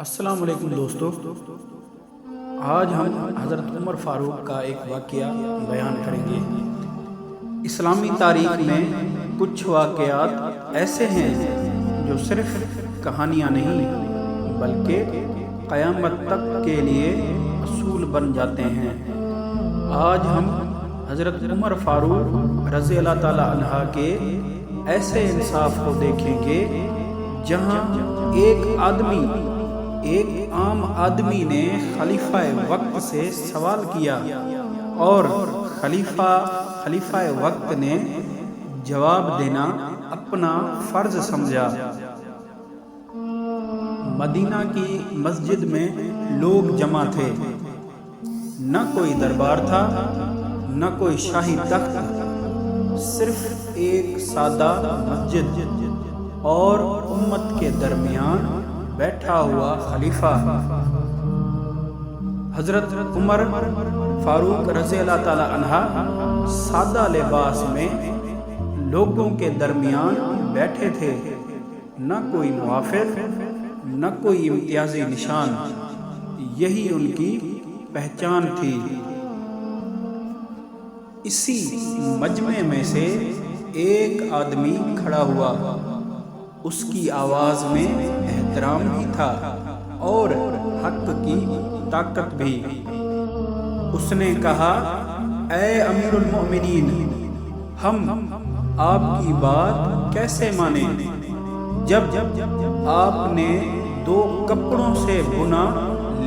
السلام علیکم دوستو، آج ہم حضرت عمر فاروق کا ایک واقعہ بیان کریں گے۔ اسلامی تاریخ میں کچھ واقعات ایسے ہیں جو صرف کہانیاں نہیں بلکہ قیامت تک کے لیے اصول بن جاتے ہیں۔ آج ہم حضرت عمر فاروق رضی اللہ تعالی عنہ کے ایسے انصاف کو دیکھیں گے جہاں ایک عام آدمی نے خلیفہ وقت سے سوال کیا اور خلیفہ وقت نے جواب دینا اپنا فرض سمجھا۔ مدینہ کی مسجد میں لوگ جمع تھے، نہ کوئی دربار تھا نہ کوئی شاہی تخت، صرف ایک سادہ مسجد اور امت کے درمیان بیٹھا ہوا خلیفہ حضرت عمر فاروق رضی اللہ تعالی عنہ سادہ لباس میں لوگوں کے درمیان بیٹھے تھے، نہ کوئی موافق نہ کوئی امتیازی نشان، یہی ان کی پہچان تھی۔ اسی مجمع میں سے ایک آدمی کھڑا ہوا، اس کی آواز میں احترام بھی تھا اور حق کی طاقت بھی۔ اس نے کہا، اے امیر المؤمنین، ہم آپ کی بات کیسے مانیں جب آپ نے 2 کپڑوں سے بنا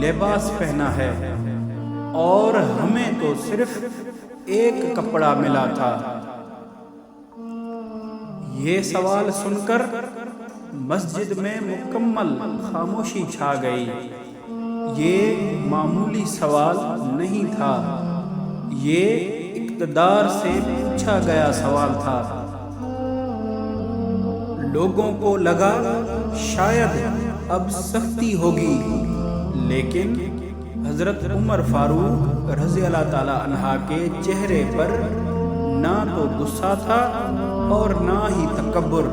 لباس پہنا ہے اور ہمیں تو صرف ایک کپڑا ملا تھا۔ یہ سوال سن کر مسجد میں مکمل خاموشی چھا گئی۔ یہ معمولی سوال نہیں تھا، یہ اقتدار سے پوچھا گیا سوال تھا۔ لوگوں کو لگا شاید اب سختی ہوگی، لیکن حضرت عمر فاروق رضی اللہ تعالی عنہ کے چہرے پر نہ تو غصہ تھا اور نہ ہی تکبر۔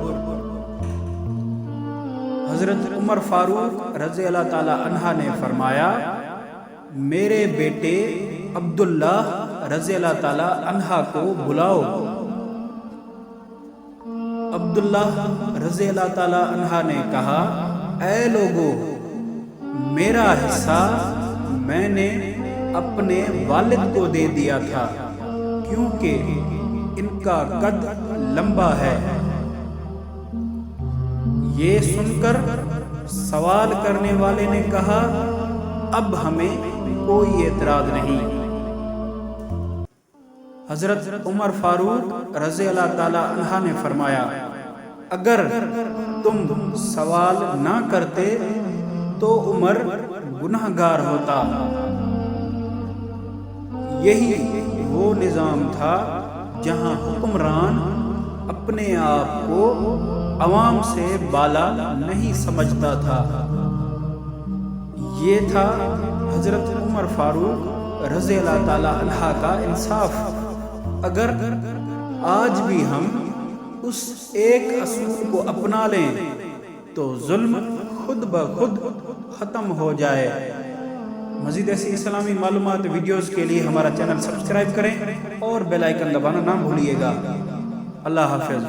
حضرت عمر فاروق رضی اللہ تعالی عنہ نے فرمایا، میرے بیٹے عبداللہ رضی اللہ تعالی عنہ کو بلاؤ۔ عبداللہ رضی اللہ تعالی عنہ نے کہا، اے لوگو، میرا حصہ میں نے اپنے والد کو دے دیا تھا کیونکہ ان کا قد لمبا ہے۔ یہ سن کر سوال کرنے والے نے کہا، اب ہمیں کوئی اعتراض نہیں۔ حضرت عمر فاروق رضی اللہ تعالی عنہ نے فرمایا، اگر تم سوال نہ کرتے تو عمر گنہگار ہوتا۔ یہی وہ نظام تھا جہاں حکمران اپنے آپ کو عوام سے بالا نہیں سمجھتا تھا۔ یہ تھا حضرت عمر فاروق رضی اللہ تعالی عنہ کا انصاف۔ اگر آج بھی ہم اس ایک اصول کو اپنا لیں تو ظلم خود بخود ختم ہو جائے۔ مزید ایسی اسلامی معلومات ویڈیوز کے لیے ہمارا چینل سبسکرائب کریں اور بیل آئیکن دبانا نہ بھولیے گا۔ اللہ حافظ۔